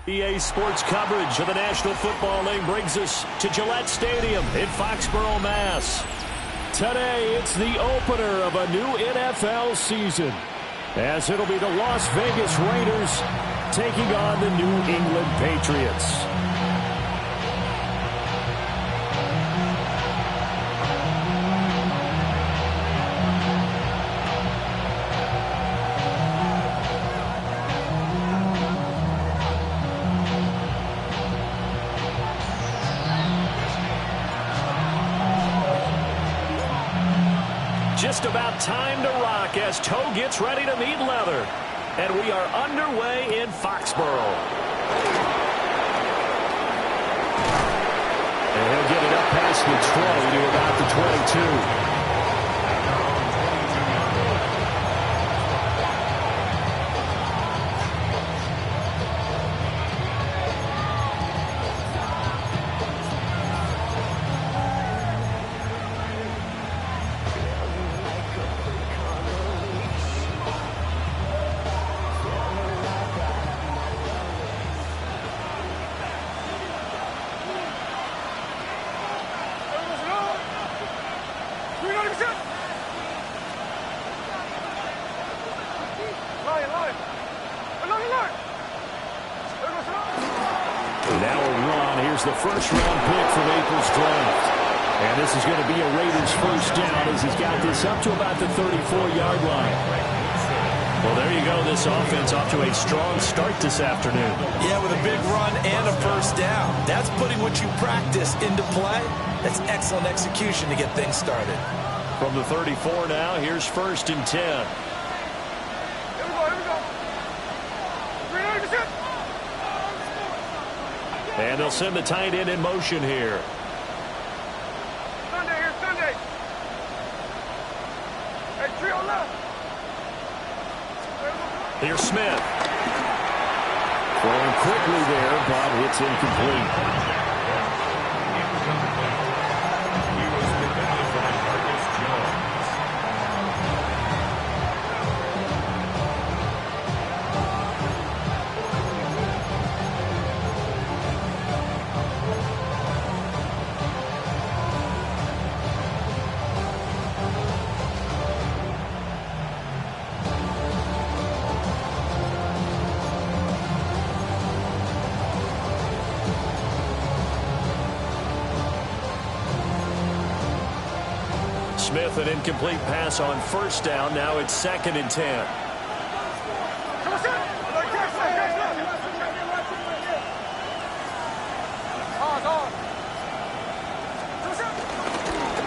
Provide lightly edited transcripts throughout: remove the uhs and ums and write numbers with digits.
EA Sports coverage of the National Football League brings us to Gillette Stadium in Foxborough, Mass. Today, it's the opener of a new NFL season, as it'll be the Las Vegas Raiders taking on the New England Patriots. Just about time to rock as Toe gets ready to meet leather. And we are underway in Foxborough. And he'll get it up past the 20 to about the 22. Now a run. Here's the first-round pick from April's draft. And this is going to be a Raiders first down as he's got this up to about the 34-yard line. Well, there you go. This offense off to a strong start this afternoon. Yeah, with a big run and a first down. That's putting what you practice into play. That's excellent execution to get things started. From the 34 now, here's 1st and 10. Here we go. And they'll send the tight end in motion here. Sunday. Hey, trio left. Here's Smith. Throwing quickly there, but it's incomplete. Smith, an incomplete pass on first down. Now it's 2nd and 10.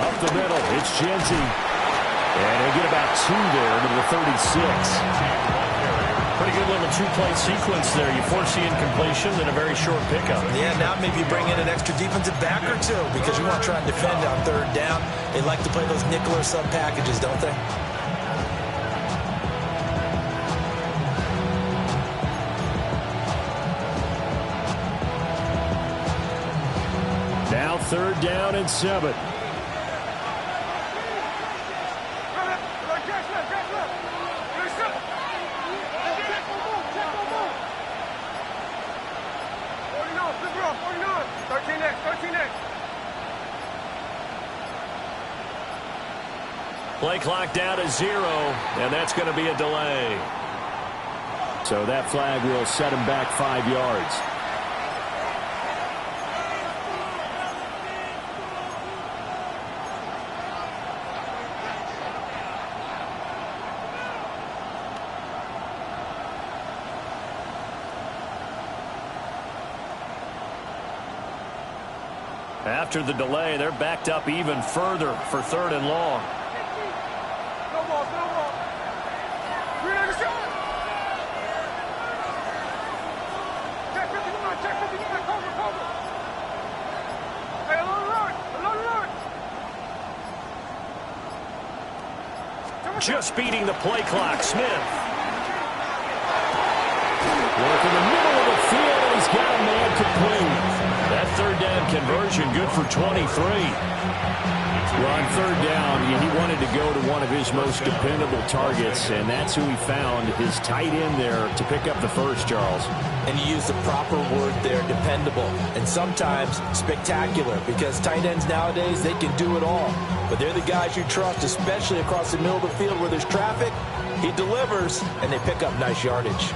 Up the middle, it's Genzi. And he'll get about 2 there to the 36. Pretty good little 2-play sequence there. You force the incompletion, then a very short pickup. Yeah, now maybe you bring in an extra defensive back or two because you want to try and defend on 3rd down. They like to play those nickel or sub packages, don't they? Now 3rd down and 7. Play clock down to 0, and that's going to be a delay. So that flag will set him back 5 yards. After the delay, they're backed up even further for 3rd and long. Just beating the play clock. Smith. Work in the middle of the field, and he's got a man complete. That 3rd down conversion, good for 23. Well, on third down, he wanted to go to one of his most dependable targets, and that's who he found, his tight end there, to pick up the first, Charles. And you use the proper word there, dependable, and sometimes spectacular, because tight ends nowadays, they can do it all. But they're the guys you trust, especially across the middle of the field where there's traffic. He delivers, and they pick up nice yardage.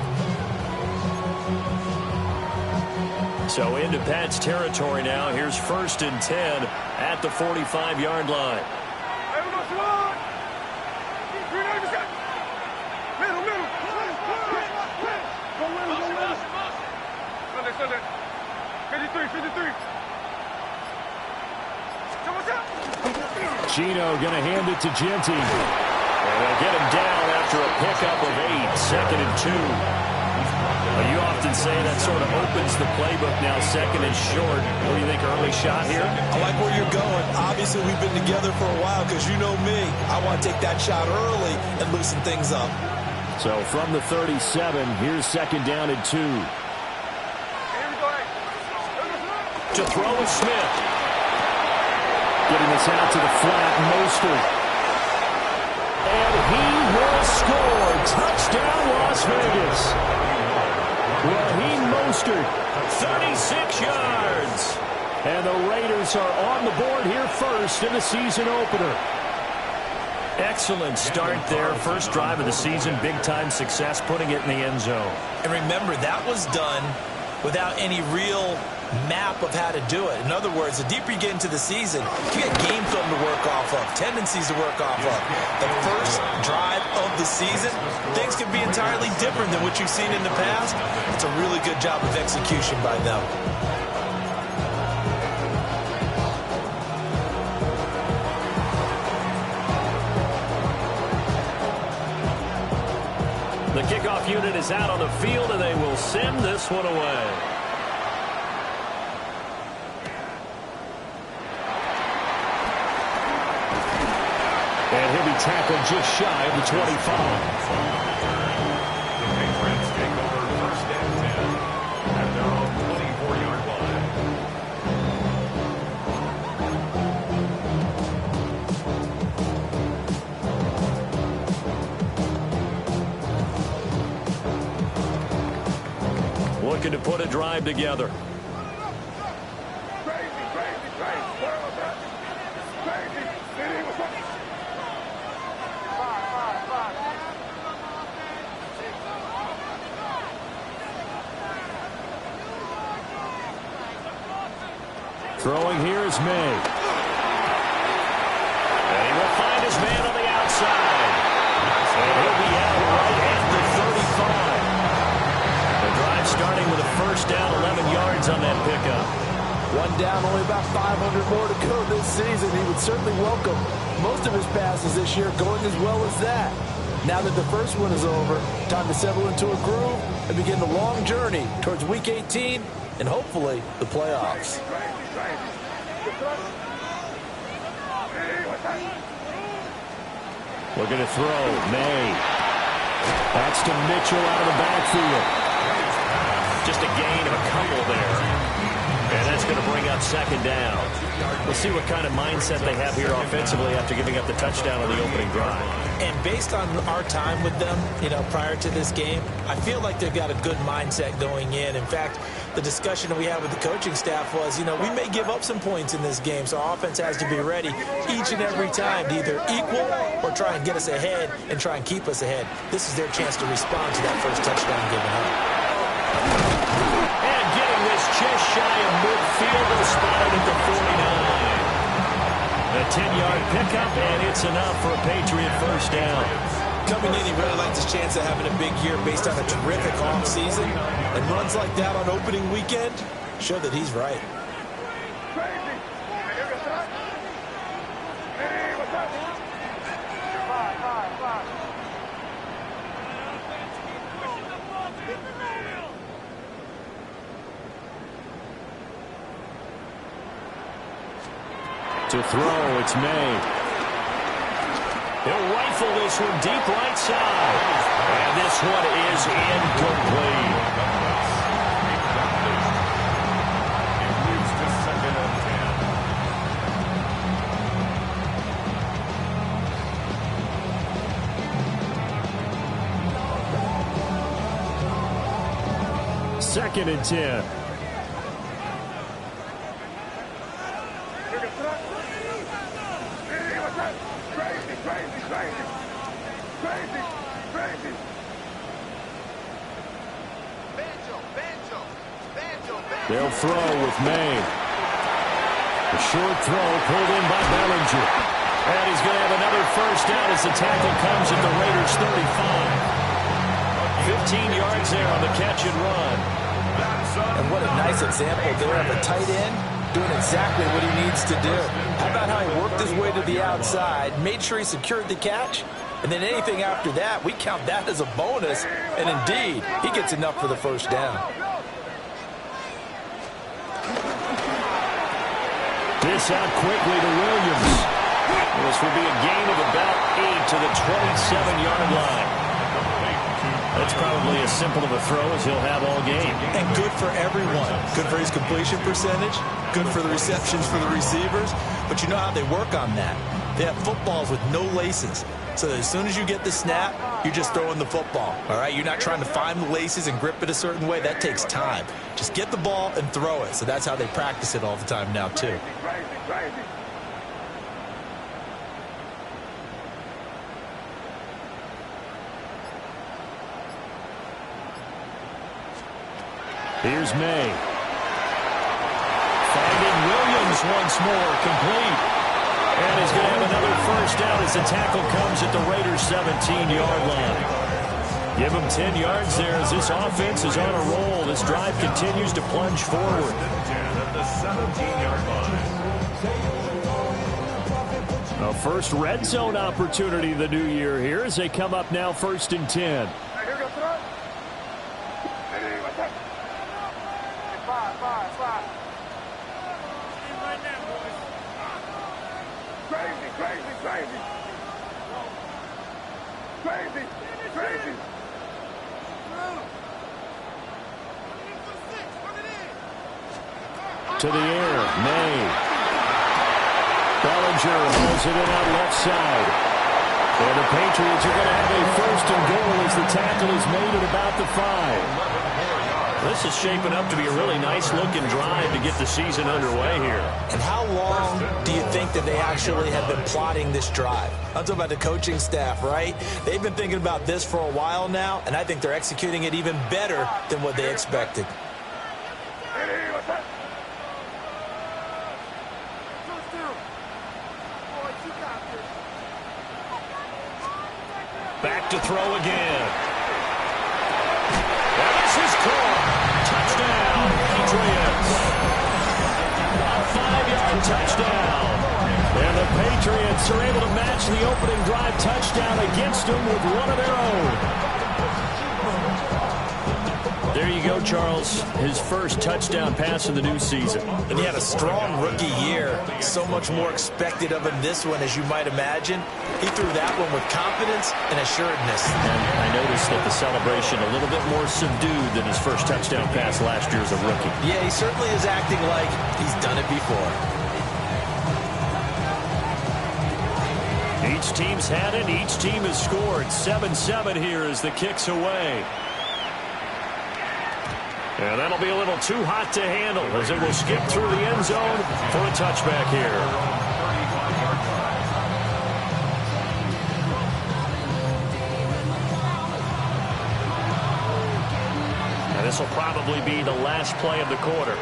So into Pat's territory now. Here's 1st and 10 at the 45-yard line. Hey, we go, Shalon. Middle. Go middle. Sunday. 53. So what's up? Chino going to hand it to Genty. And they'll get him down after a pickup of 8, 2nd and 2. You often say that sort of opens the playbook now, 2nd and short. What do you think, early shot here? I like where you're going. Obviously, we've been together for a while because you know me. I want to take that shot early and loosen things up. So from the 37, here's 2nd down and 2. Here we go. To throw is Smith. Getting this out to the flat, Mostert. And he will score. Touchdown, Las Vegas. Raheem Mostert. 36 yards. And the Raiders are on the board here first in the season opener. Excellent start there. First drive of the season. Big-time success, putting it in the end zone. And remember, that was done without any real map of how to do it. In other words, the deeper you get into the season, you get game film to work off of, tendencies to work off of. The first drive of the season, things can be entirely different than what you've seen in the past. It's a really good job of execution by them. The kickoff unit is out on the field, and they will send this one away. And he'll be tackled just shy of the 25. Take over 1st and 10 at their own 24-yard line. Looking to put a drive together. Crazy. City, what's up? Five. Throwing here is May. And he will find his man on the outside. And he'll be out right at the 35. The drive starting with a 1st down, 11 yards on that pickup. One down, only about 500 more to go this season. He would certainly welcome most of his passes this year going as well as that. Now that the first one is over, time to settle into a groove and begin the long journey towards Week 18 and hopefully the playoffs. Looking to throw. May. That's to Mitchell out of the backfield. Just a gain of a couple there. And that's going to bring up 2nd down. We'll see what kind of mindset they have here offensively after giving up the touchdown on the opening drive. And based on our time with them, prior to this game, I feel like they've got a good mindset going in. In fact, the discussion that we had with the coaching staff was, we may give up some points in this game, so our offense has to be ready each and every time to either equal or try and get us ahead and try and keep us ahead. This is their chance to respond to that first touchdown given up. And getting this just shy of midfield, and spotted at the 49. A 10-yard pickup, and it's enough for a Patriot 1st down. Coming in, he really likes his chance of having a big year based on a terrific offseason. And runs like that on opening weekend show that he's right. Crazy. Hey, what's up? Five. To throw, it's May. He'll rifle this one deep right side. And this one is incomplete. It moves to 2nd and 2nd and 10. They'll throw with May. A short throw pulled in by Bellinger. And he's going to have another first down as the tackle comes at the Raiders' 35. 15 yards there on the catch and run. And what a nice example there of a tight end doing exactly what he needs to do. How about how he worked his way to the outside, made sure he secured the catch, and then anything after that, we count that as a bonus. And indeed, he gets enough for the first down. This out quickly to Williams. This will be a gain of about 8 to the 27-yard line. That's probably as simple of a throw as he'll have all game. And good for everyone. Good for his completion percentage. Good for the receptions for the receivers. But you know how they work on that. They have footballs with no laces. So that as soon as you get the snap, you're just throwing the football. All right? You're not trying to find the laces and grip it a certain way. That takes time. Just get the ball and throw it. So that's how they practice it all the time now, too. Here's May. Finding Williams once more, complete. And he's going to have another first down as the tackle comes at the Raiders' 17-yard line. Give him 10 yards there as this offense is on a roll. This drive continues to plunge forward. A first red zone opportunity the new year here as they come up now 1st and 10. To the air, May. Bellinger holds it in on left side. And the Patriots are going to have a 1st and goal as the tackle is made at about the 5. This is shaping up to be a really nice-looking drive to get the season underway here. And how long do you think that they actually have been plotting this drive? I'm talking about the coaching staff, right? They've been thinking about this for a while now, and I think they're executing it even better than what they expected. Back to throw again. And this is caught. Touchdown, Patriots. A 5-yard touchdown. And the Patriots are able to match the opening drive touchdown against them with one of their own. There you go, Charles. His first touchdown pass of the new season. And he had a strong rookie year. So much more expected of him this one, as you might imagine. He threw that one with confidence and assuredness. And I noticed that the celebration a little bit more subdued than his first touchdown pass last year as a rookie. Yeah, he certainly is acting like he's done it before. Each team's had it. Each team has scored. 7-7 here as the kick's away. And that'll be a little too hot to handle as it will skip through the end zone for a touchback here. And this will probably be the last play of the quarter.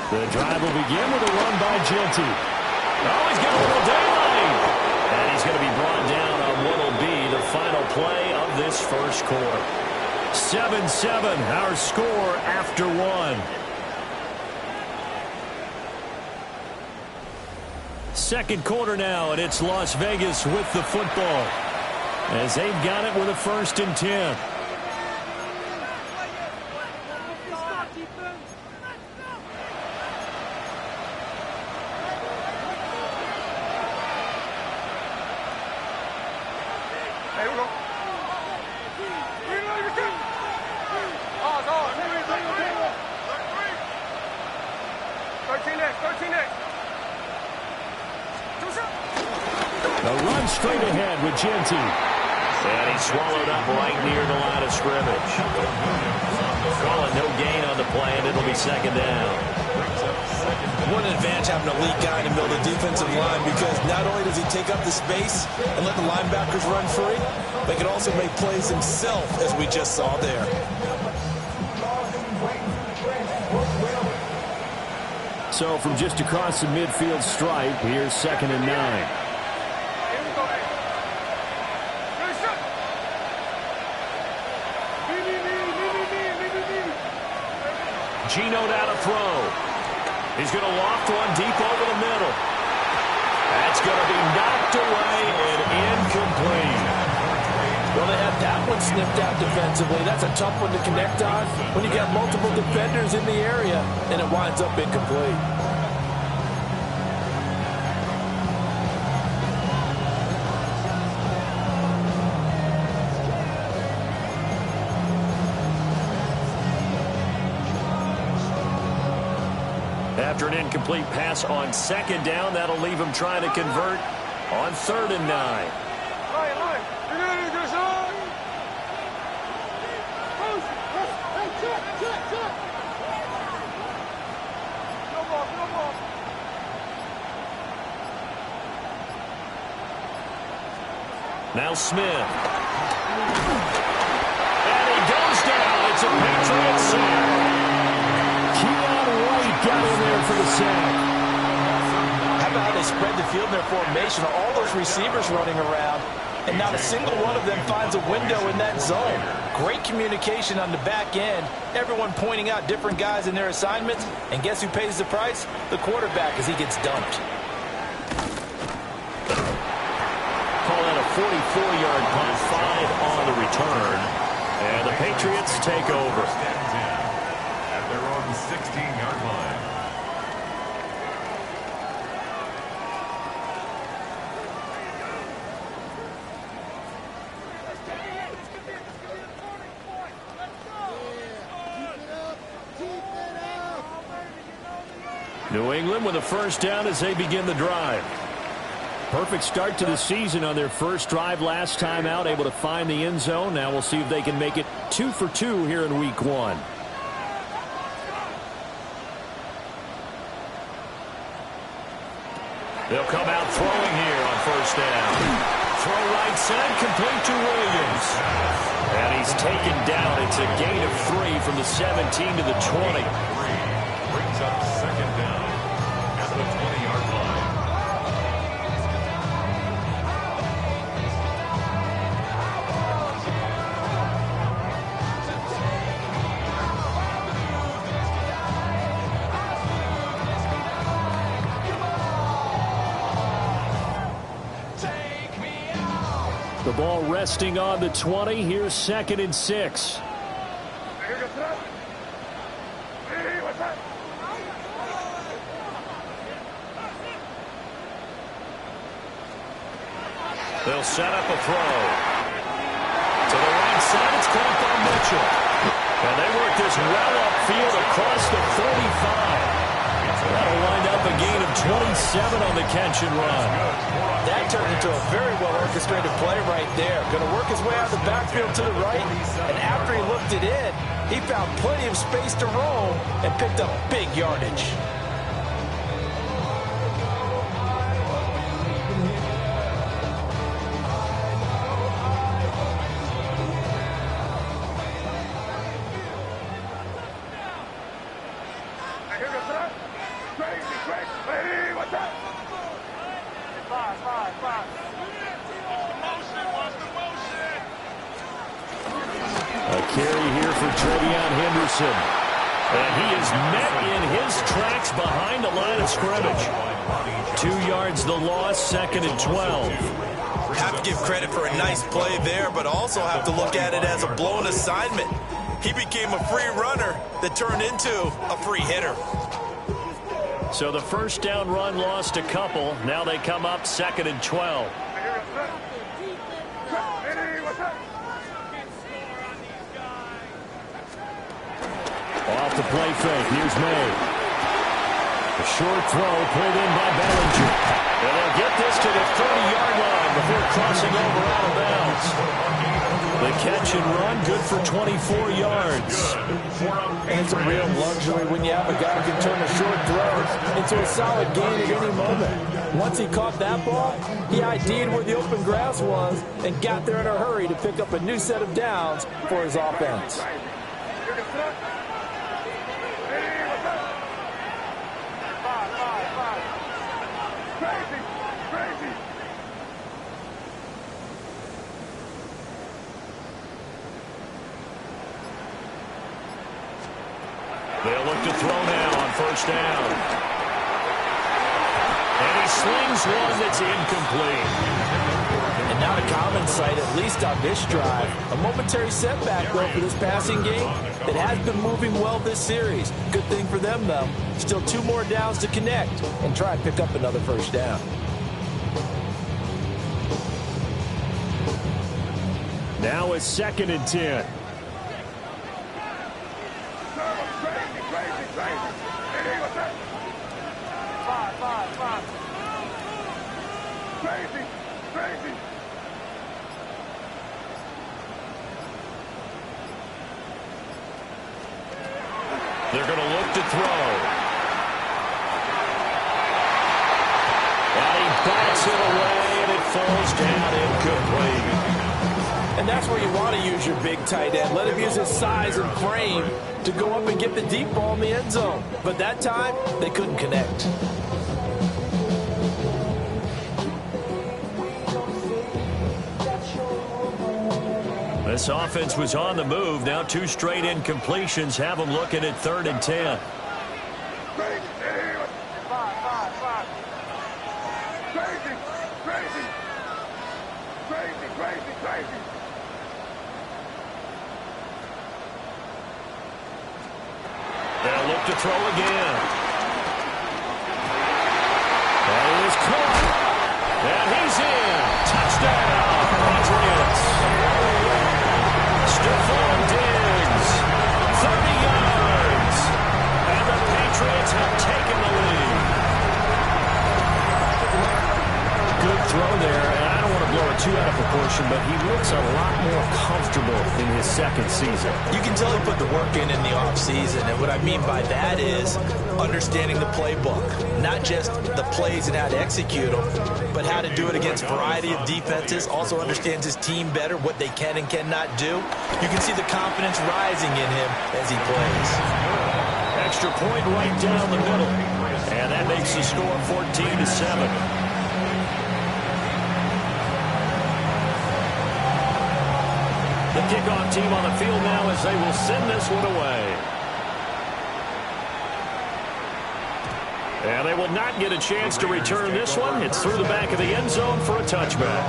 The drive will begin with a run by Genty. Oh, he's got a little daylight. And he's going to be brought down on what will be the final play of this first quarter. 7-7, our score after one. Second quarter now, and it's Las Vegas with the football as they've got it with a 1st and 10. 13X. A run straight ahead with Genty. And he swallowed up right near the line of scrimmage. Calling no gain on the play, and it'll be second down. What an advantage having a lead guy in the middle of the defensive line, because not only does he take up the space and let the linebackers run free, but he can also make plays himself, as we just saw there. So from just across the midfield stripe, here's 2nd and 9. Gino down to throw. He's going to loft one deep over the middle. That's going to be knocked away and incomplete. Well, they had that one snipped out defensively. That's a tough one to connect on when you got multiple defenders in the area, and it winds up incomplete. After an incomplete pass on 2nd down, that'll leave him trying to convert on 3rd and 9. Line. No more. Now Smith. And he goes down. It's a Patriot sack. Got in there for the sack. How about how they spread the field in their formation? All those receivers running around, and not a single one of them finds a window in that zone. Great communication on the back end. Everyone pointing out different guys in their assignments. And guess who pays the price? The quarterback, as he gets dumped. Call that a 44-yard punt, 5 on the return. And the Patriots take over. At their own 16-yard line. New England with a first down as they begin the drive. Perfect start to the season on their first drive last time out, able to find the end zone. Now we'll see if they can make it 2 for 2 here in week 1. They'll come out throwing here on first down. Throw right side, complete to Williams. And he's taken down. It's a gain of 3 from the 17 to the 20. Brings up second down at the 20-yard line. The ball resting on the 20. Here's 2nd and 6. Here goes that. Hey, what's that? They'll set up a throw. To the right side, it's caught by Mitchell. And they work this well upfield across the 45. That'll wind up a gain of 27 on the catch and run. That turned into a very well-orchestrated play right there. Going to work his way out of the backfield to the right, and after he looked it in, he found plenty of space to roam and picked up big yardage. Here goes that. Crazy. Hey, what's that? Five. A carry here for Trevion Henderson. And he is met in his tracks behind the line of scrimmage. 2 yards the loss, 2nd and 12. Have to give credit for a nice play there, but also have to look at it as a blown assignment. He became a free runner that turned into a free hitter. So the first down run lost a couple. Now they come up 2nd and 12. Here goes that. Hey, what's that? Off the play fake. Here's May. A short throw pulled in by Bellinger. And they'll get this to the 30-yard line before crossing over out of bounds. The catch and run, good for 24 yards. And it's a real luxury when you have a guy who can turn a short throw into a solid gain at any moment. Once he caught that ball, he ID'd where the open grass was and got there in a hurry to pick up a new set of downs for his offense. They'll look to throw now on first down. And he slings one that's incomplete. And not a common sight, at least on this drive. A momentary setback, though, for this passing game that has been moving well this series. Good thing for them, though. Still 2 more downs to connect and try and pick up another first down. Now it's 2nd and 10. They're going to look to throw. And he bats it away, and it falls down incomplete. And that's where you want to use your big tight end. Let him use his size and frame to go up and get the deep ball in the end zone. But that time, they couldn't connect. This offense was on the move. Now 2 straight incompletions have them looking at 3rd and 10. They'll look to throw again. And it is caught. And he's in. Touchdown, Patriots. Stephon Diggs, 30 yards. And the Patriots have taken the lead. Good throw there, and I don't want to blow it too out of proportion, but he looks a lot more comfortable in his 2nd season. You can tell he put the work in the offseason, and what I mean by that is understanding the playbook. Not just the plays and how to execute them, but how to do it against a variety of defenses. Also understands his team better, what they can and cannot do. You can see the confidence rising in him as he plays. Extra point right down the middle. And that makes the score 14-7. The kickoff team on the field now as they will send this one away. And they will not get a chance to return this one. It's through the back of the end zone for a touchback.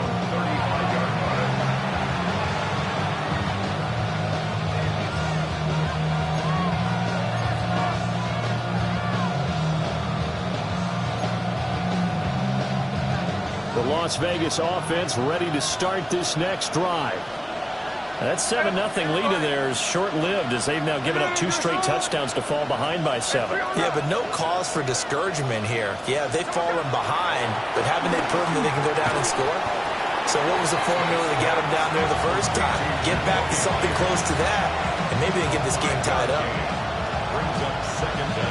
The Las Vegas offense ready to start this next drive. That 7-0 lead of theirs short-lived as they've now given up 2 straight touchdowns to fall behind by 7. Yeah, but no cause for discouragement here. Yeah, they've fallen behind, but haven't they proven that they can go down and score? So what was the formula that got them down there the first time? Get back to something close to that, and maybe they get this game tied up.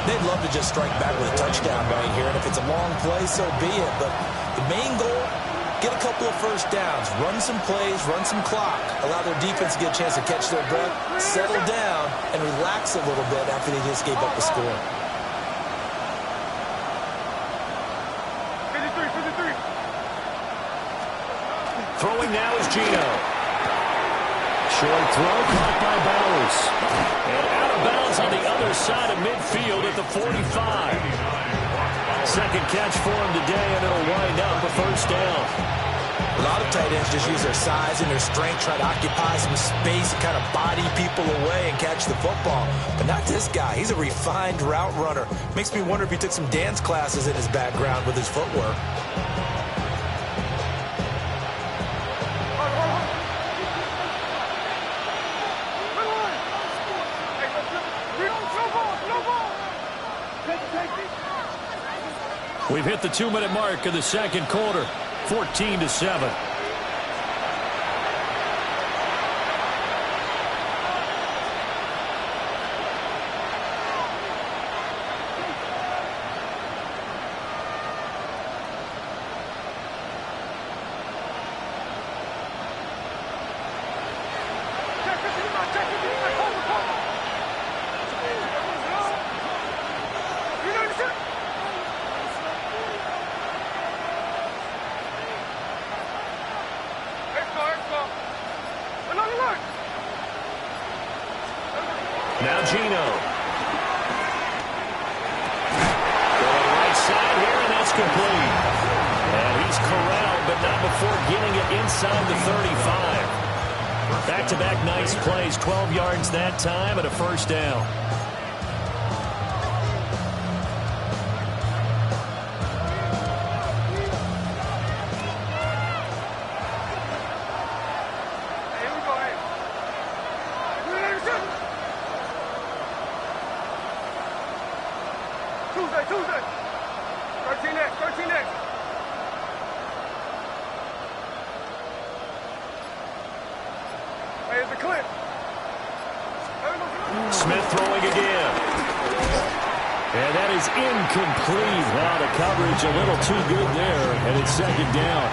They'd love to just strike back with a touchdown right here, and if it's a long play, so be it. But the main goal, get a couple of first downs, run some plays, run some clock, allow their defense to get a chance to catch their breath, settle down, and relax a little bit after they just gave up a score. 53. Throwing now is Gino. Short throw caught by Bowers. And out of bounds on the other side of midfield at the 45. Second catch for him today, and it'll wind up a first down. A lot of tight ends just use their size and their strength, try to occupy some space, kind of body people away and catch the football. But not this guy. He's a refined route runner. Makes me wonder if he took some dance classes in his background with his footwork. hit the 2-minute mark of the second quarter. 14-7. Now Gino. Going right side here, and that's complete. And he's corralled, but not before getting it inside the 35. Back-to-back nice plays, 12 yards that time, and a first down. Tuesday. 13 next. Hey, it's a clip. Smith throwing again. And that is incomplete. Wow, the coverage a little too good there, and it's second down.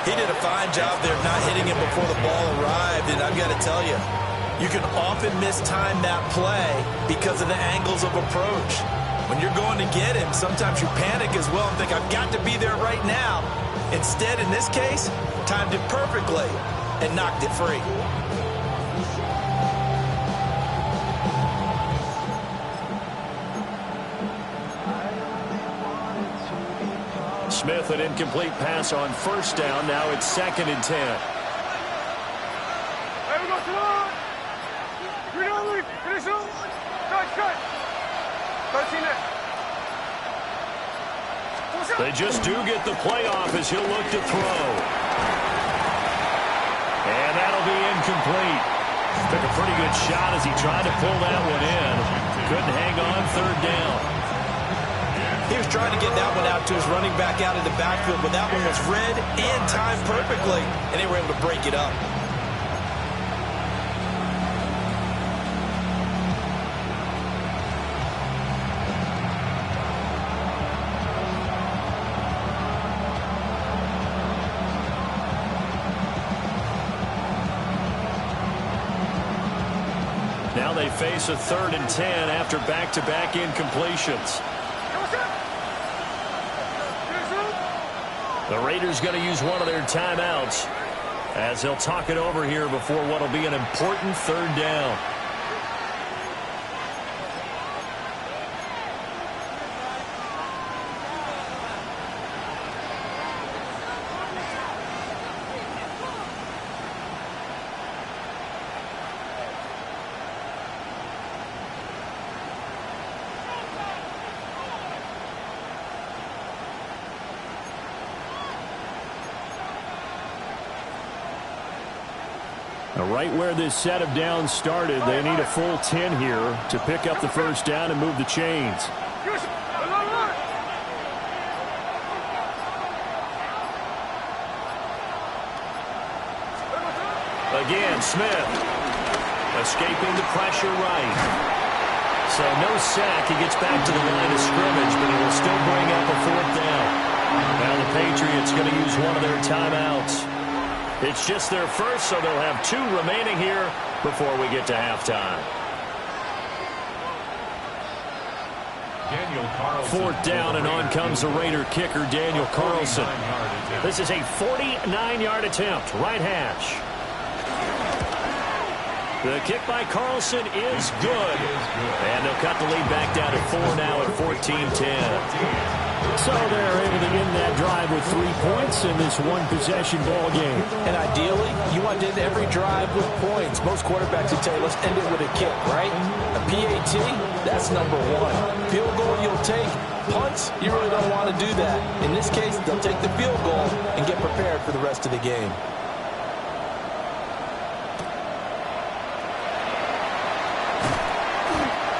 He did a fine job there not hitting him before the ball arrived, and I've got to tell you, you can often mistime that play because of the angles of approach. When you're going to get him, sometimes you panic as well and think, I've got to be there right now. Instead, in this case, timed it perfectly and knocked it free. Smith, an incomplete pass on first down. Now it's 2nd and 10. Hey, we go to the line. You know me. Finish up. Cut. 13 next. They just do get the playoff as he'll look to throw. And that'll be incomplete. Took a pretty good shot as he tried to pull that one in. Couldn't hang on, 3rd down. He was trying to get that one out to his running back out of the backfield, but that one was read and timed perfectly, and they were able to break it up. Now they face a 3rd and 10 after back-to-back incompletions. The Raiders going to use one of their timeouts as they'll talk it over here before what will be an important 3rd down. Right where this set of downs started, they need a full 10 here to pick up the first down and move the chains. Again, Smith escaping the pressure right. So no sack. He gets back to the line of scrimmage, but he will still bring up a 4th down. Now the Patriots going to use one of their timeouts. It's just their first, so they'll have 2 remaining here before we get to halftime. 4th down, and on comes the Raider kicker, Daniel Carlson. This is a 49-yard attempt, right hash. The kick by Carlson is good. And they'll cut the lead back down to 4 now at 14-10. So they're able to end that drive with 3 points in this one-possession ball game. And ideally, you want to end every drive with points. Most quarterbacks would tell you, let's end it with a kick, right? A PAT, that's number 1. Field goal you'll take. Punts, you really don't want to do that. In this case, they'll take the field goal and get prepared for the rest of the game.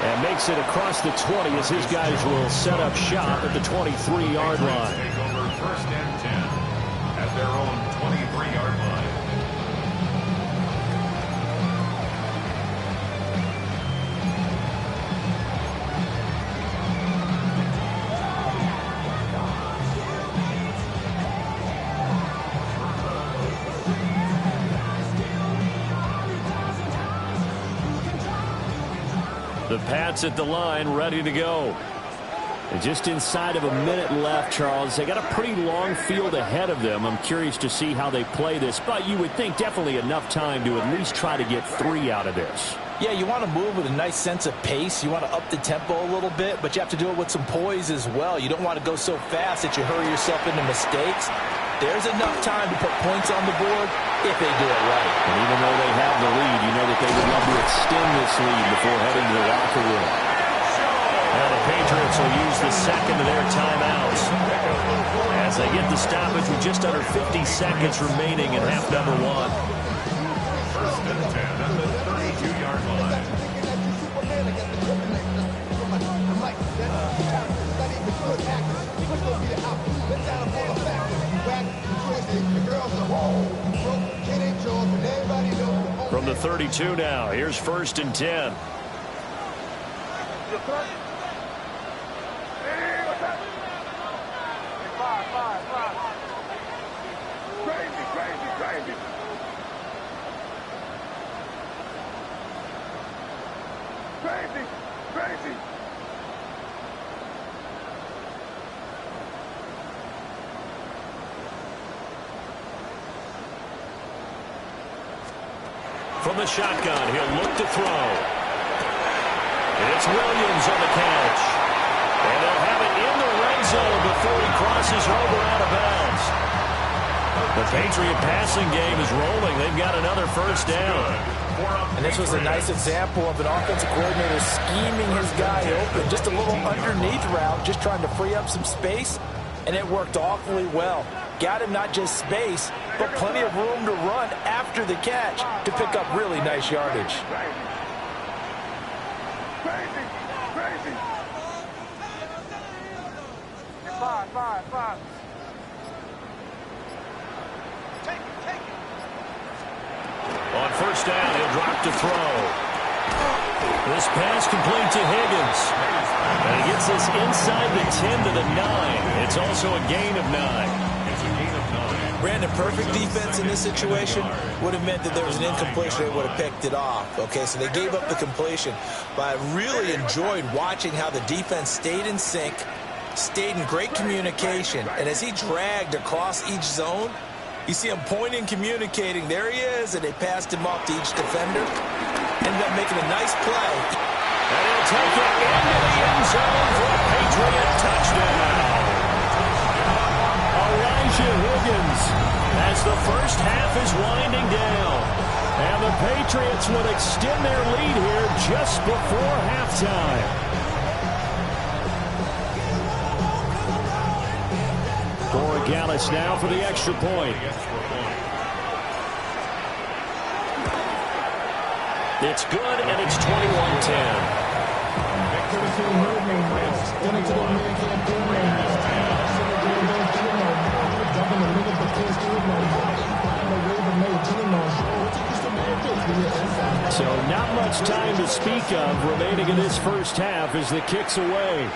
And takes it across the 20 as his guys will set up shop at the 23-yard line. Take over 1st and 10 at their own 23-yard line. The Pats at the line, ready to go. And just inside of a minute left, Charles. They got a pretty long field ahead of them. I'm curious to see how they play this, but you would think definitely enough time to at least try to get 3 out of this. Yeah, you want to move with a nice sense of pace. You want to up the tempo a little bit, but you have to do it with some poise as well. You don't want to go so fast that you hurry yourself into mistakes. There's enough time to put points on the board if they do it right. And even though they have the lead, you know that they would love to extend this lead before heading to the locker room. Now the Patriots will use the second of their timeouts as they get the stoppage with just under 50 seconds remaining in half number 1. 1st and 10 at the 32-yard line. From the 32 now, here's 1st and 10. Crazy. From the shotgun, he'll look to throw. It's Williams on the catch. And they'll have it in the red zone before he crosses over out of bounds. The Patriot passing game is rolling. They've got another 1st down. And this was a nice example of an offensive coordinator scheming his guy open. Just a little underneath route, just trying to free up some space, and it worked awfully well. Got him not just space, but plenty of room to run after the catch to pick up really nice yardage. Crazy. Five. On 1st down, he'll drop to throw. This pass complete to Higgins. And he gets this inside the 10 to the 9. It's also a gain of 9. It's a gain of 9. Brandon, perfect defense in this situation would have meant that there was an incompletion. They would have picked it off. Okay, so they gave up the completion. But I really enjoyed watching how the defense stayed in sync, stayed in great communication. And as he dragged across each zone, you see him pointing, communicating. There he is, and they passed him off to each defender. Ended up making a nice play. And he'll take it into the end zone for a Patriot touchdown. Elijah Higgins as the 1st half is winding down. And the Patriots will extend their lead here just before halftime. Corey Gallis now for the extra point. It's good, and it's 21-10. So not much time to speak of remaining in this 1st half as the kick's away.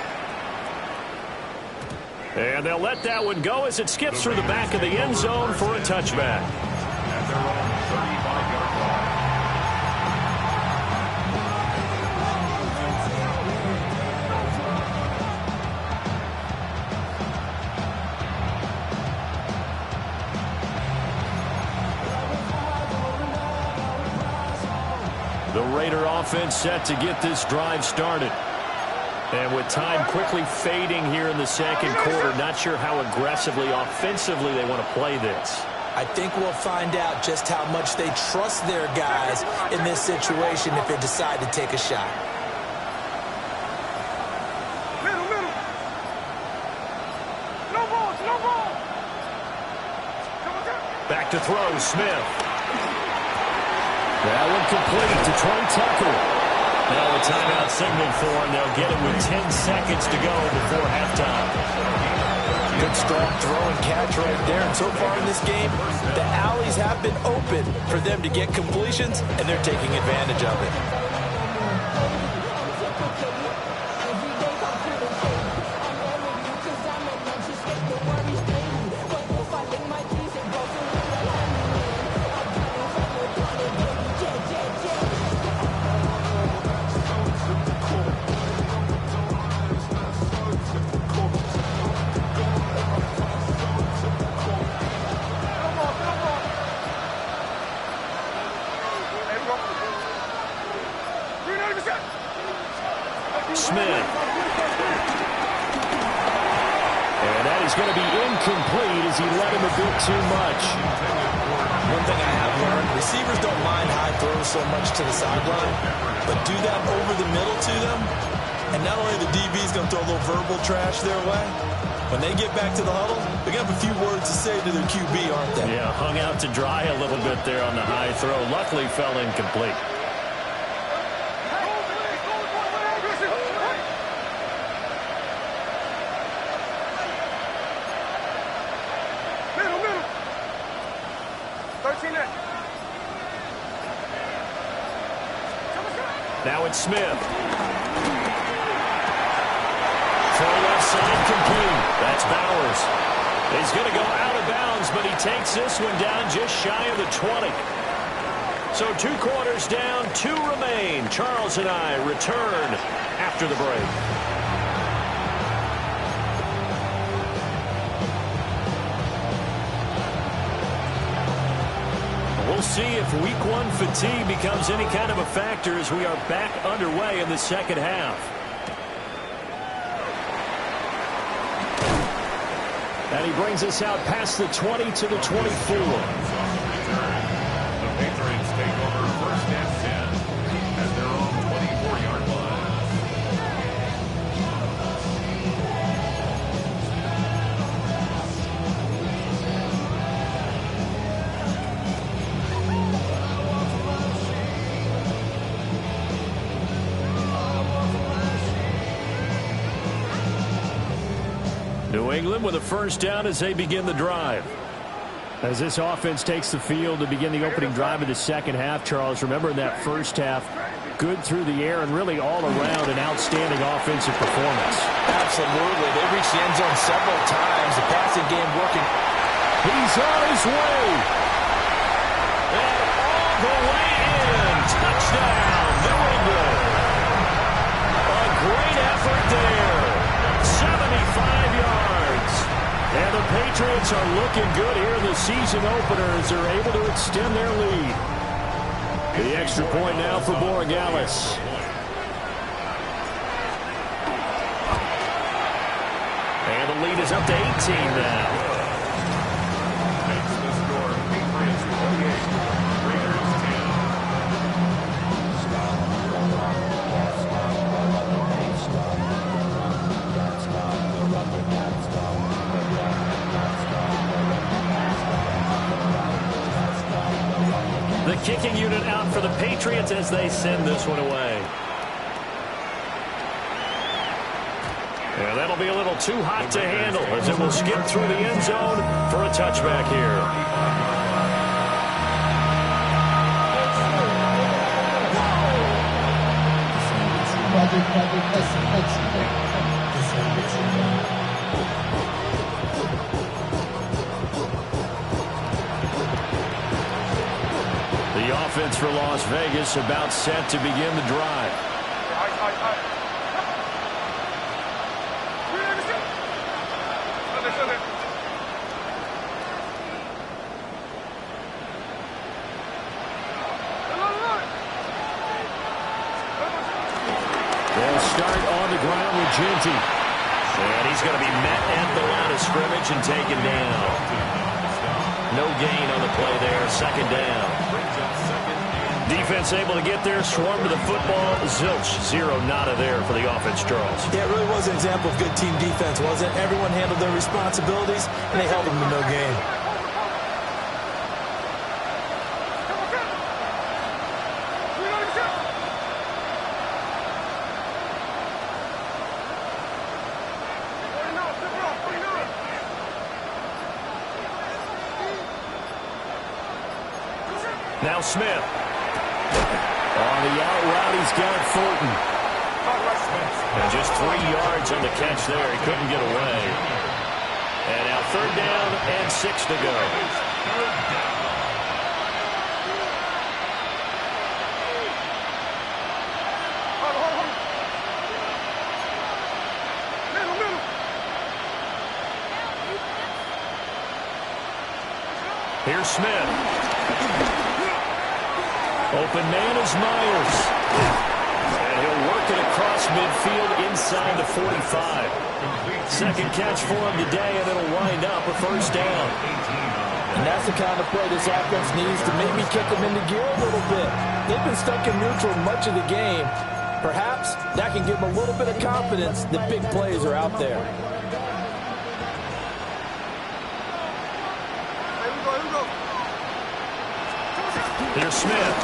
And they'll let that one go as it skips through the back of the end zone for a touchback. At their own 35-yard line. The Raider offense set to get this drive started. And with time quickly fading here in the 2nd quarter, not sure how aggressively, offensively they want to play this. I think we'll find out just how much they trust their guys in this situation if they decide to take a shot. Middle. No ball. Back to throw, Smith. That one complete to Trey Tucker. Now a timeout signal for him. They'll get it with 10 seconds to go before halftime. Good strong throw and catch right there. And so far in this game, the alleys have been open for them to get completions, and they're taking advantage of it. Smith. And that is going to be incomplete as he let him a bit too much. One thing I have learned, receivers don't mind high throws so much to the sideline, but do that over the middle to them, and not only the DB's going to throw a little verbal trash their way, when they get back to the huddle, they're going to have a few words to say to their QB, aren't they? Yeah, hung out to dry a little bit there on the high throw. Luckily fell incomplete. Now it's Smith. Throw left side complete. That's Bowers. He's going to go out of bounds, but he takes this one down just shy of the 20. So 2 quarters down, 2 remain. Charles and I return after the break. We'll see if week 1 fatigue becomes any kind of a factor as we are back underway in the second half. And he brings us out past the 20 to the 24. The Patriots take over first and 10 at their own 24-yard line. New England with a first down as they begin the drive. As this offense takes the field to begin the opening drive of the second half, Charles, remember in that first half, good through the air and really all around an outstanding offensive performance. Absolutely. They reached the end zone several times. The passing game working. He's on his way. And all the way in. Touchdown, New England. A great effort there. 75 yards. And the Patriots are looking good here in the season opener as they're able to extend their lead. The extra point now for Borregales. And the lead is up to 18 now. Makes the score Patriots 28, Raiders 10. The kicking unit out for the Patriots as they send this one away. And that'll be a little too hot to handle as it will skip through the end zone for a touchback here. The offense for Las Vegas about set to begin the drive. They'll start on the ground with Ginty. And he's going to be met at the line of scrimmage and taken down. No gain on the play there. Second down. Defense able to get there, swarm to the football. Zilch, 0 nada there for the offense, Charles. Yeah, it really was an example of good team defense, wasn't it? Everyone handled their responsibilities, and they held them to no gain. Now Smith. On the out route, he's got Fulton. And just 3 yards on the catch there. He couldn't get away. And now 3rd down and 6 to go. Here's Smith. Open man is Myers. And he'll work it across midfield inside the 45. Second catch for him today, and it'll wind up a 1st down. And that's the kind of play this offense needs to maybe kick them into gear a little bit. They've been stuck in neutral much of the game. Perhaps that can give them a little bit of confidence that big plays are out there. Here's Smith.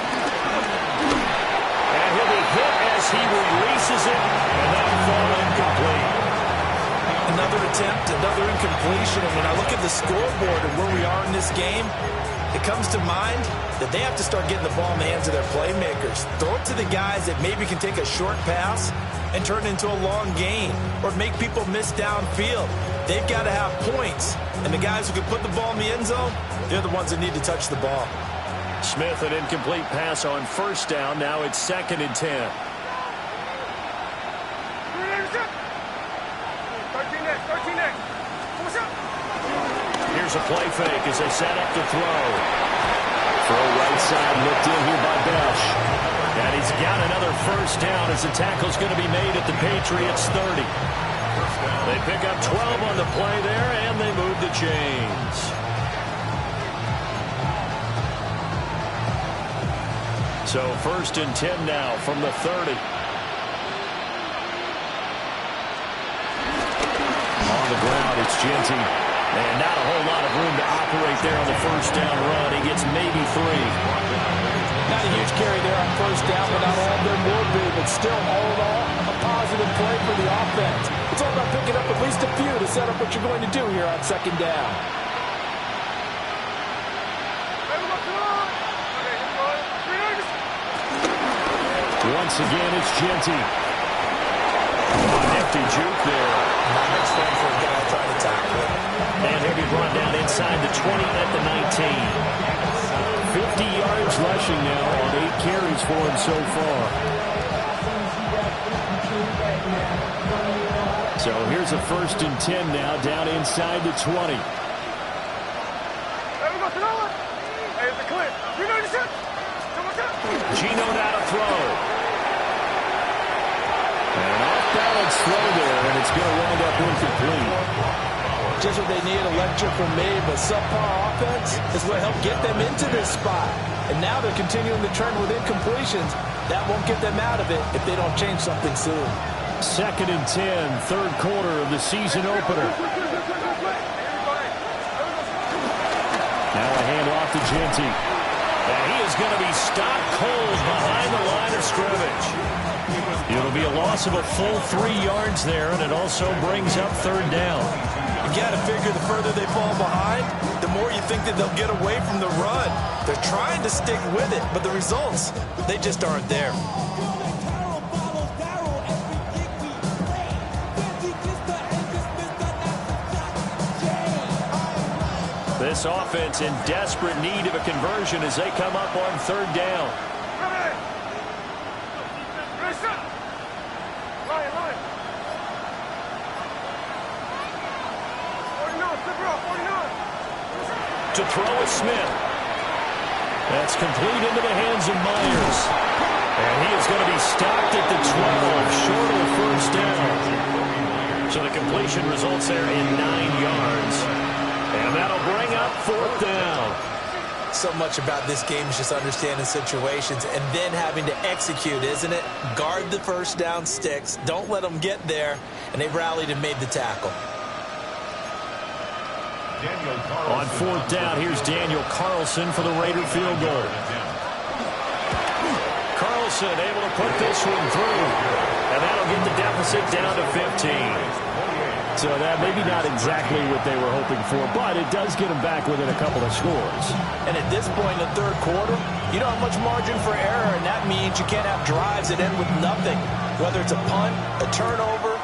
And he'll be hit as he releases it, and that'll fall incomplete. Another attempt, another incompletion. And when I look at the scoreboard and where we are in this game, it comes to mind that they have to start getting the ball in the hands of their playmakers. Throw it to the guys that maybe can take a short pass and turn it into a long gain or make people miss downfield. They've got to have points. And the guys who can put the ball in the end zone, they're the ones that need to touch the ball. Smith, an incomplete pass on 1st down. Now it's 2nd and 10. Here's a play fake as they set up to throw. Throw right side, looked in here by Besh. And he's got another 1st down as the tackle's going to be made at the Patriots 30. They pick up 12 on the play there, and they move the chains. So 1st and 10 now from the 30. On the ground, it's Genty. And not a whole lot of room to operate there on the 1st down run. He gets maybe 3. Not a huge carry there on 1st down, but not all of them will be. But still, all in all, a positive play for the offense. It's all about picking up at least a few to set up what you're going to do here on 2nd down. Once again, it's Genty. Nifty juke there. Not much fun for a guy trying to tackle him. And he'll be brought down inside the 20 at the 19. 50 yards rushing now on 8 carries for him so far. So here's a 1st and 10 now down inside the 20. Gino now to throw. And off-balance throw there, and it's going to wind up incomplete. Just what they need, electric from me, but subpar offense is what helped get them into this spot. And now they're continuing the trend with incompletions. That won't get them out of it if they don't change something soon. 2nd and 10, 3rd quarter of the season opener. Now a handoff to Genty. And he is going to be stopped cold behind the line of scrimmage. It'll be a loss of a full 3 yards there, and it also brings up 3rd down. You got to figure the further they fall behind, the more you think that they'll get away from the run. They're trying to stick with it, but the results, they just aren't there. This offense in desperate need of a conversion as they come up on 3rd down. To throw is Smith. That's complete into the hands of Myers. And he is going to be stopped at the 12, short of the 1st down. So the completion results there in 9 yards. And that'll bring up 4th down. So much about this game is just understanding situations and then having to execute, isn't it? Guard the 1st down sticks. Don't let them get there. And they rallied and made the tackle. On 4th down, here's Daniel Carlson for the Raider field goal. Carlson able to put this one through. And that'll get the deficit down to 15. So that maybe not exactly what they were hoping for, but it does get them back within a couple of scores. And at this point in the 3rd quarter, you don't have much margin for error, and that means you can't have drives that end with nothing. Whether it's a punt, a turnover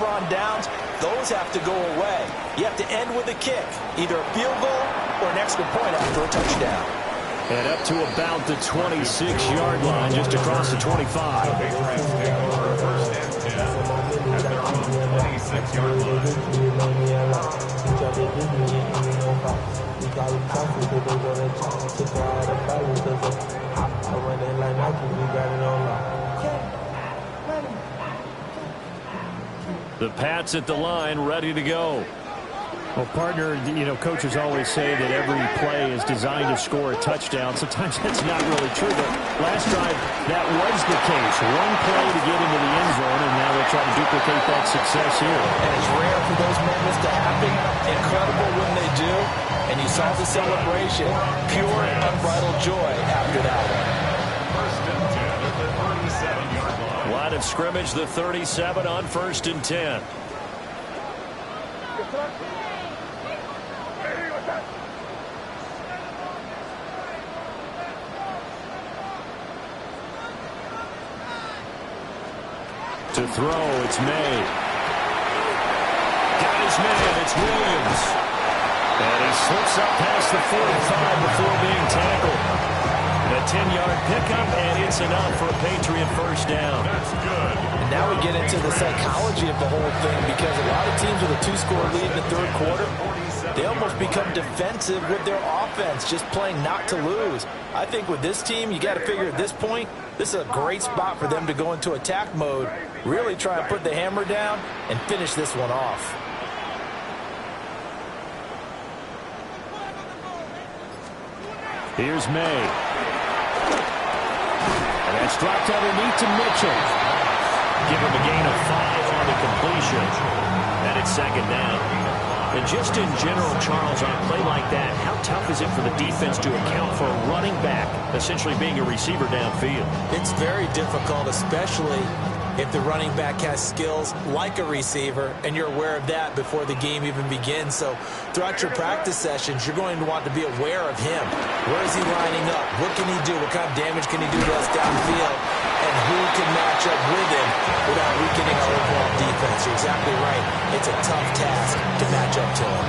on downs, those have to go away. You have to end with a kick, either a field goal or an extra point after a touchdown. And up to about the 26-yard line, just across the 25. The Patriots take over first and 10 at their own 26-yard The Pats at the line, ready to go. Well, partner, you know, coaches always say that every play is designed to score a touchdown. Sometimes that's not really true, but last drive, that was the case. One play to get into the end zone, and now they'll try to duplicate that success here. And it's rare for those moments to happen. Incredible when they do. And you saw the celebration. Pure and unbridled joy after that one. First and 10 at the 37-yard line. Line of scrimmage, the 37 on first and 10. To throw, it's May. Got his man, it's Williams. And he slips up past the 45 before being tackled. A 10-yard pickup, and it's enough for a Patriot first down. That's good. And now we get into the psychology of the whole thing, because a lot of teams with a 2-score lead in the third quarter, they almost become defensive with their offense, just playing not to lose. I think with this team, you got to figure at this point, this is a great spot for them to go into attack mode, really try and put the hammer down and finish this one off. Here's May. And that's dropped underneath to Mitchell. Give him a gain of 5 on the completion. And it's second down. And just in general, Charles, on a play like that, how tough is it for the defense to account for a running back essentially being a receiver downfield? It's very difficult, especially if the running back has skills like a receiver, and you're aware of that before the game even begins. So throughout your practice sessions, you're going to want to be aware of him. Where is he lining up? What can he do? What kind of damage can he do to us downfield? And who can match up with him without weakening our overall defense? You're exactly right. It's a tough task to match up to him.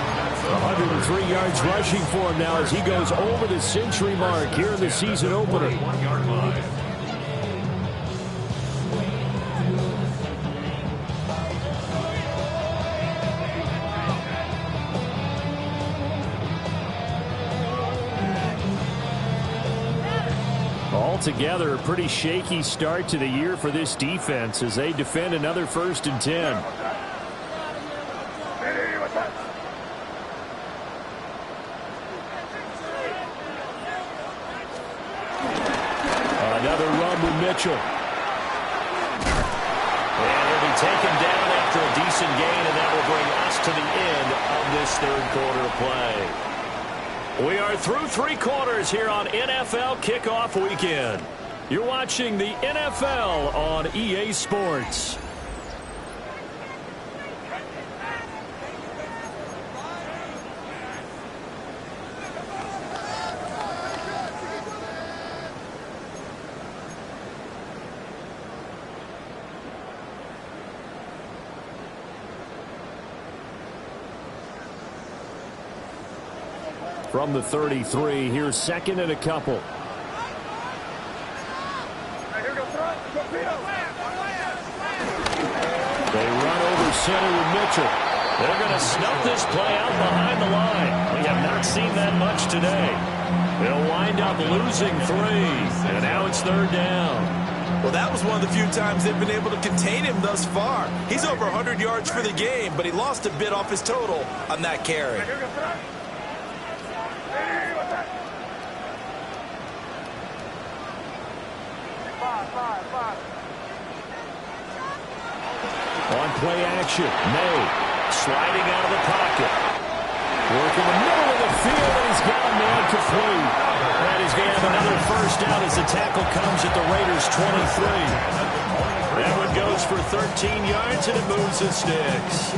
103 yards rushing for him now as he goes over the century mark here in the season opener. 1-yard line. Altogether, a pretty shaky start to the year for this defense as they defend another first and 10. Another run with Mitchell. And he'll be taken down after a decent gain, and that will bring us to the end of this third quarter of play. We are through 3 quarters here on NFL Kickoff Weekend. You're watching the NFL on EA Sports. From the 33, here's second and a couple. They run over center with Mitchell. They're going to snuff this play out behind the line. We have not seen that much today. They'll wind up losing 3, and now it's third down. Well, that was one of the few times they've been able to contain him thus far. He's over 100 yards for the game, but he lost a bit off his total on that carry. On play action, May sliding out of the pocket. Working the middle of the field, and he's got a man complete. And he's going to have another first down as the tackle comes at the Raiders' 23. That one goes for 13 yards, and it moves the sticks.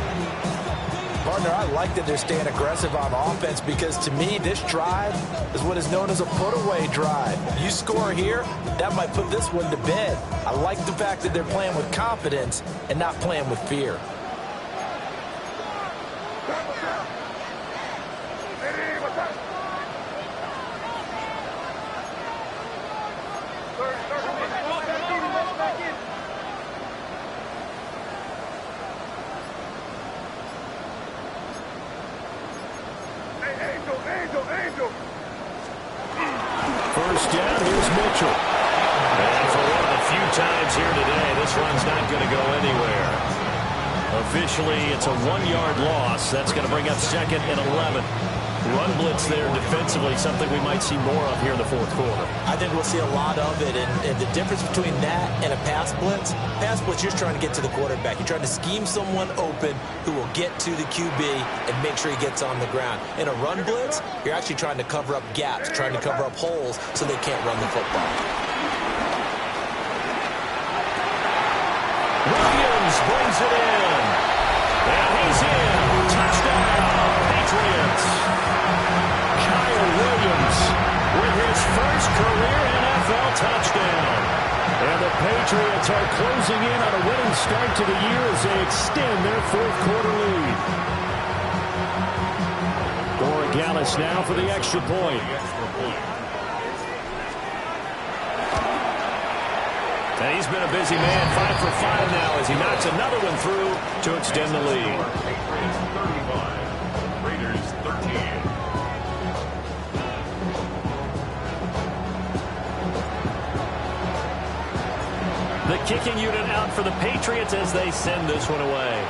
partner, I like that they're staying aggressive on offense because, to me, this drive is what is known as a put-away drive. You score here, that might put this one to bed. I like the fact that they're playing with confidence and not playing with fear. First down, here's Mitchell. And for one of the few times here today, this run's not going to go anywhere. Officially, it's a 1-yard loss. That's going to bring up 2nd and 11. Run blitz there defensively, something we might see more of here in the fourth quarter. I think we'll see a lot of it, and the difference between that and a pass blitz, you're trying to get to the quarterback. You're trying to scheme someone open who will get to the QB and make sure he gets on the ground. In a run blitz, you're actually trying to cover up gaps, trying to cover up holes so they can't run the football. Williams brings it in. And he's in. Touchdown, Patriots. Kyle Williams with his first career NFL touchdown. And the Patriots are closing in on a winning start to the year as they extend their fourth-quarter lead. Borregales now for the extra point. And he's been a busy man, 5 for 5 now as he knocks another one through to extend the lead. Patriots 35, Raiders 13. The kicking unit out for the Patriots as they send this one away.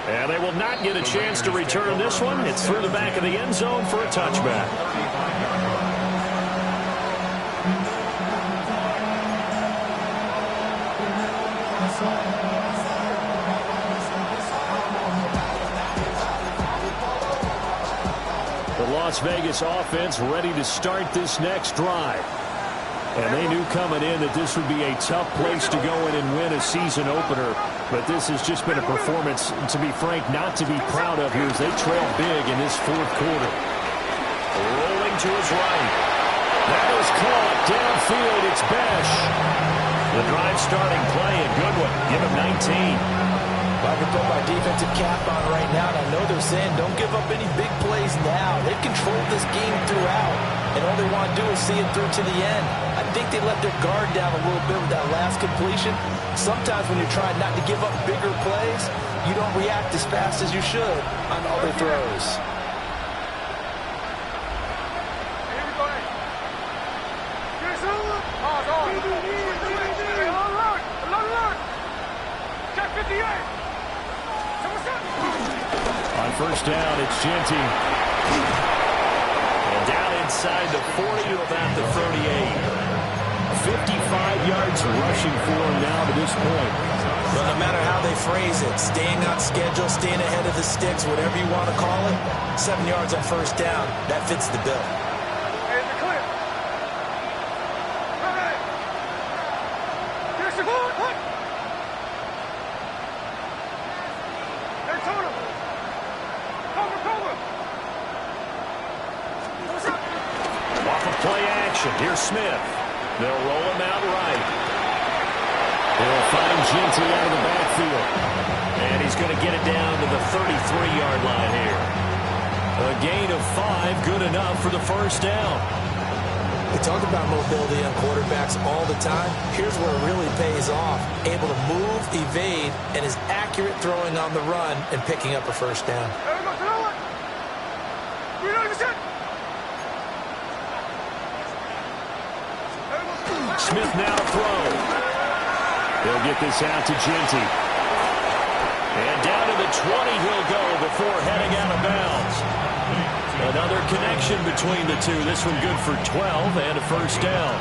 And they will not get a chance to return this one. It's through the back of the end zone for a touchback. The Las Vegas offense ready to start this next drive. And they knew coming in that this would be a tough place to go in and win a season opener. But this has just been a performance, to be frank, not to be proud of here as they trail big in this fourth quarter. Rolling to his right. That is caught downfield. It's Besh. The drive starting play, a good one. Give him 19. I can put my defensive cap on right now, and I know they're saying don't give up any big plays now. They've controlled this game throughout, and all they want to do is see it through to the end. I think they let their guard down a little bit with that last completion. Sometimes when you're trying not to give up bigger plays, you don't react as fast as you should on other throws. On first down, it's Genty. And down inside the 40 to about the 38. 55 yards rushing for him now to this point. But no matter how they phrase it, staying on schedule, staying ahead of the sticks, whatever you want to call it, 7 yards on first down, that fits the bill. Here's Smith. They'll roll him out right. They'll find Genty out of the backfield. And he's going to get it down to the 33-yard line here. A gain of 5, good enough for the first down. We talk about mobility on quarterbacks all the time. Here's where it really pays off. Able to move, evade, and is accurate throwing on the run and picking up a first down. Smith now to throw. They'll get this out to Genty. And down to the 20 he'll go before heading out of bounds. Another connection between the two. This one good for 12 and a first down.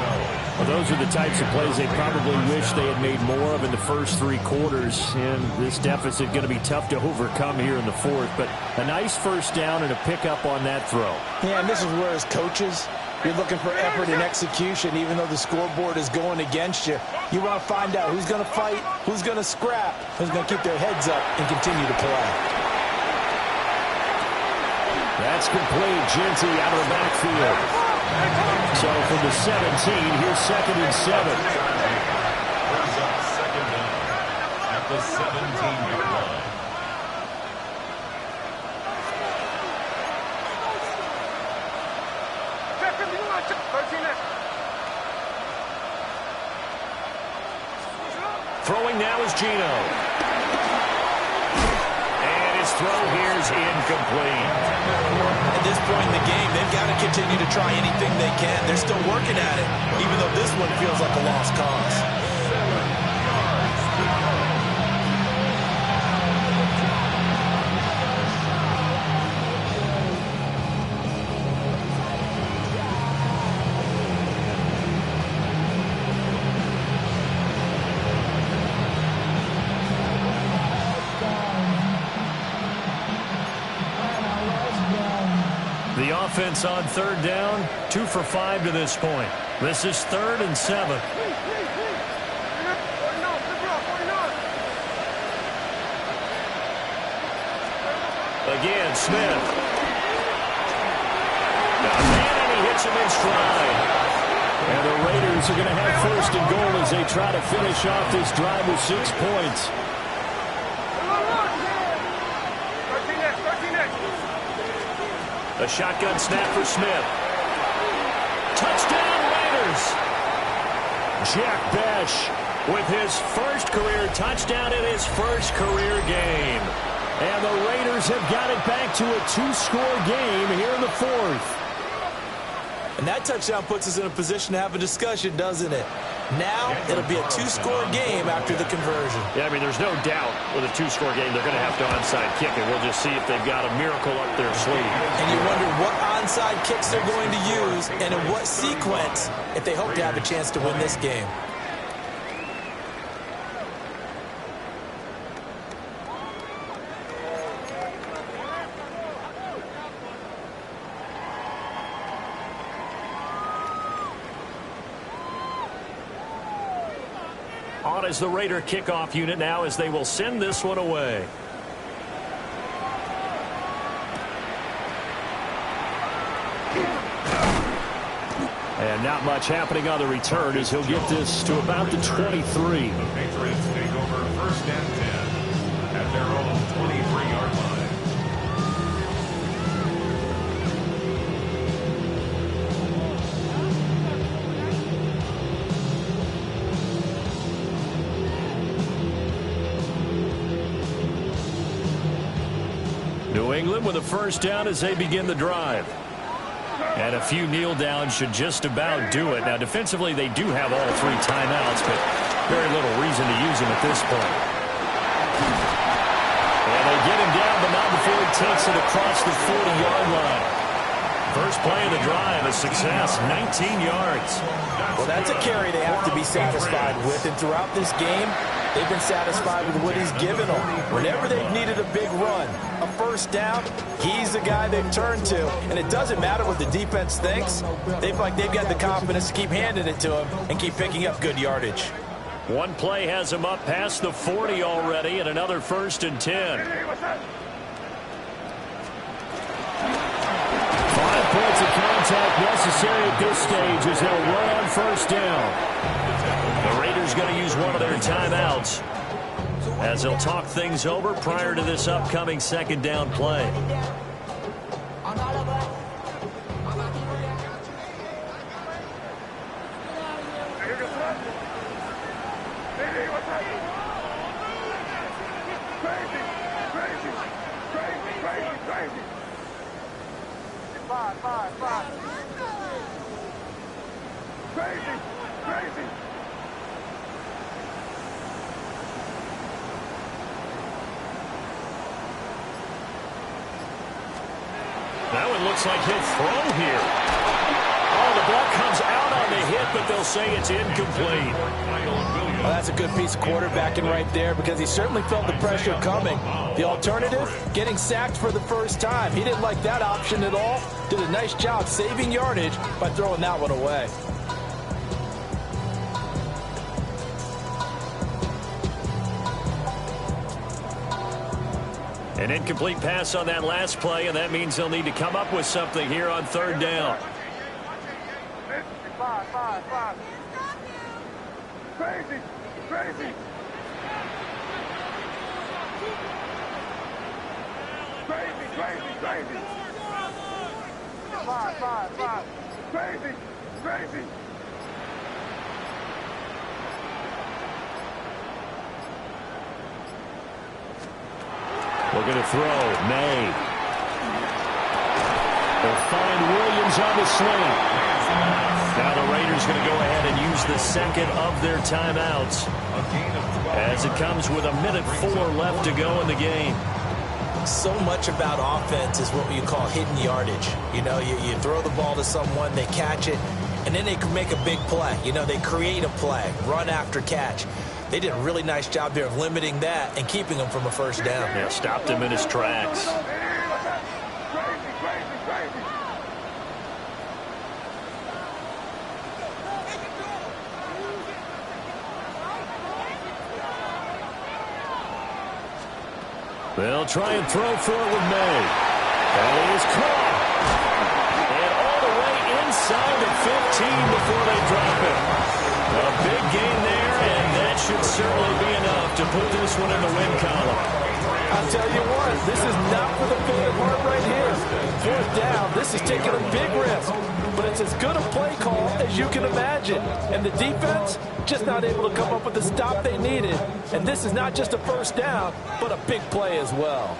Well, those are the types of plays they probably wish they had made more of in the first 3 quarters. And this deficit going to be tough to overcome here in the fourth. But a nice first down and a pickup on that throw. Yeah, and this is where as coaches, You're looking for effort and execution, even though the scoreboard is going against you. You want to find out who's going to fight, who's going to scrap, who's going to keep their heads up and continue to play. That's complete. Genty out of the backfield. So from the 17, here's 2nd and 7. Brings up 2nd down at the 17-yard line. Throwing now is Gino. And his throw here is incomplete. At this point in the game, they've got to continue to try anything they can. They're still working at it, even though this one feels like a lost cause. The offense on 3rd down, 2 for 5 to this point. This is 3rd and 7. Again, Smith. And he hits him in stride. And the Raiders are going to have 1st and goal as they try to finish off this drive with 6 points. A shotgun snap for Smith. Touchdown, Raiders! Jack Besh with his 1st career touchdown in his 1st career game. And the Raiders have got it back to a 2-score game here in the 4th. And that touchdown puts us in a position to have a discussion, doesn't it? Now it'll be a 2-score game after the conversion. Yeah, I mean, there's no doubt with a 2-score game they're going to have to onside kick it. We'll just see if they've got a miracle up their sleeve. And you wonder what onside kicks they're going to use and in what sequence if they hope to have a chance to win this game. On as the Raider kickoff unit now as they will send this one away. And not much happening on the return as he'll get this to about the 23. The Patriots take over 1st and 10 at their own 23-yard line. New England with a 1st down as they begin the drive. And a few kneel downs should just about do it. Now, defensively, they do have all 3 timeouts, but very little reason to use them at this point. And they get him down, but not before he takes it across the 40-yard line. First play of the drive, a success, 19 yards. Well, that's a carry they have to be satisfied with. And throughout this game, they've been satisfied with what he's given them. Whenever they've needed a big run, a 1st down, he's the guy they've turned to. And it doesn't matter what the defense thinks. They've got the confidence to keep handing it to him and keep picking up good yardage. One play has him up past the 40 already, and another 1st and 10. 5 points of contact necessary at this stage as they'll run on 1st down. The Raiders going to use one of their timeouts as they'll talk things over prior to this upcoming 2nd down play. That one looks like he'll throw here. Oh, the ball comes out on the hit, but they'll say it's incomplete. Well, that's a good piece of quarterbacking right there because he certainly felt the pressure coming. The alternative, getting sacked for the first time. He didn't like that option at all. Did a nice job saving yardage by throwing that one away. An incomplete pass on that last play, and that means they'll need to come up with something here on third down. Five. Crazy. Crazy. Five. Crazy. Looking to throw. May. They'll find Williams on the sling. Now the Raiders going to go ahead and use the second of their timeouts as it comes with 1:04 left to go in the game. So much about offense is what you call hidden yardage. You know, you throw the ball to someone, they catch it, and then they can make a big play. You know, they create a play, run after catch. They did a really nice job there of limiting that and keeping him from a first down. Yeah, stopped him in his tracks. Crazy. They'll try and throw for it with May. And he is caught. And all the way inside the 15 before they drop it. A big gain there, and that should certainly be enough to put this one in the win column. I'll tell you what, this is not for the faint of heart right here. Fourth down, this is taking a big risk. But it's as good a play call as you can imagine. And the defense, just not able to come up with the stop they needed. And this is not just a first down, but a big play as well.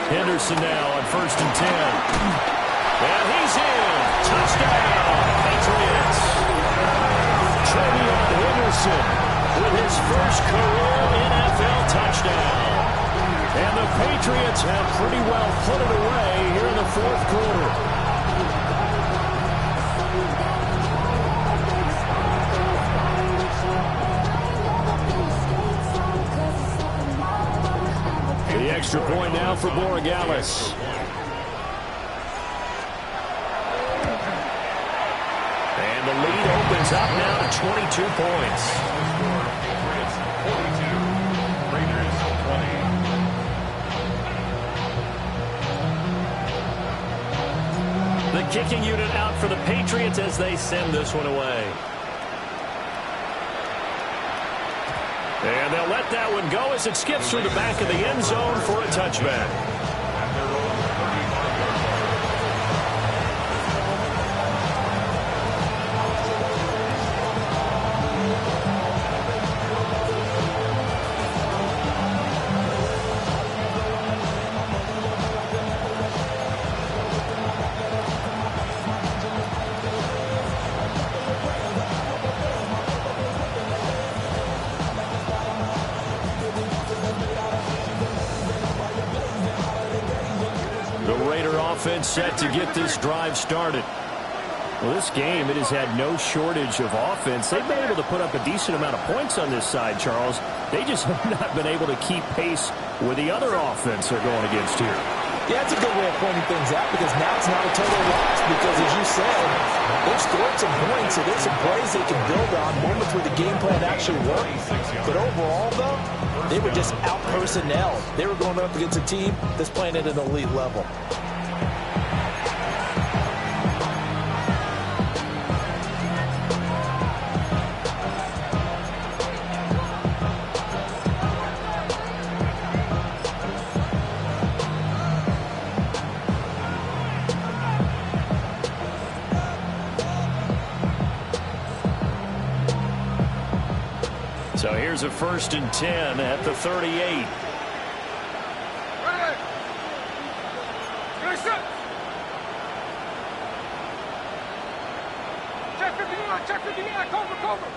Henderson now on 1st and 10. And he's in. Touchdown, Patriots. Trevion Henderson with his first career NFL touchdown. And the Patriots have pretty well put it away here in the fourth quarter. The extra point now for Borregales. And the lead opens up now to 22 points. Raiders 20. The kicking unit out for the Patriots as they send this one away. And they'll let that one go as it skips through the back of the end zone for a touchback. Offense set to get this drive started. Well, this game, it has had no shortage of offense. They've been able to put up a decent amount of points on this side, Charles. They just have not been able to keep pace with the other offense they're going against here. Yeah, it's a good way of pointing things out because now it's not a total loss because, as you said, they've scored some points, so there's some plays they can build on, moments where the game plan actually worked. But overall, though, they were just out-personnelled. They were going up against a team that's playing at an elite level. So here's a 1st and 10 at the 38. Check 59, cover.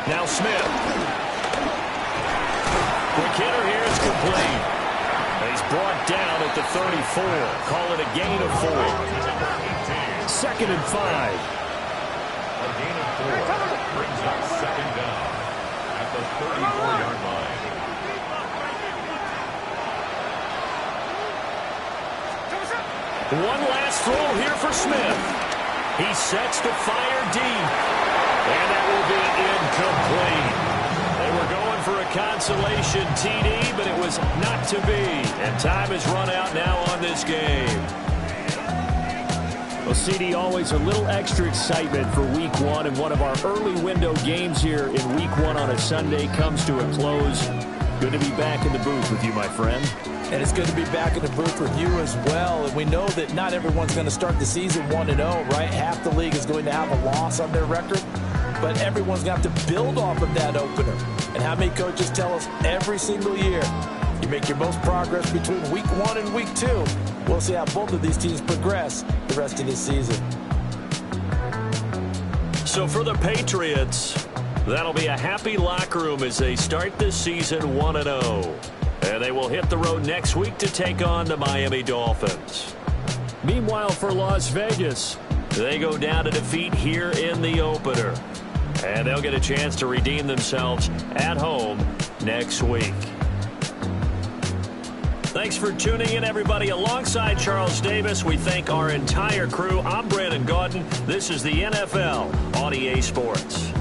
Now Smith. Quick hitter here is complete. And he's brought down at the 34. Call it a gain of 4. 2nd and 5. A gain of 4 brings up 2nd down at the 34-yard line. One last throw here for Smith. He sets to fire deep. And that will be incomplete. They were going for a consolation TD, but it was not to be. And time has run out now on this game. Well, CD, always a little extra excitement for Week 1, and one of our early window games here in Week 1 on a Sunday comes to a close. Good to be back in the booth with you, my friend. And it's good to be back in the booth with you as well. And we know that not everyone's going to start the season 1-0, right? Half the league is going to have a loss on their record. But everyone's going to have to build off of that opener. And how many coaches tell us every single year, you make your most progress between Week 1 and Week 2. We'll see how both of these teams progress the rest of this season. So for the Patriots, that'll be a happy locker room as they start this season 1-0. And they will hit the road next week to take on the Miami Dolphins. Meanwhile, for Las Vegas, they go down to defeat here in the opener. And they'll get a chance to redeem themselves at home next week. Thanks for tuning in, everybody. Alongside Charles Davis, we thank our entire crew. I'm Brandon Gaudin. This is the NFL on EA Sports.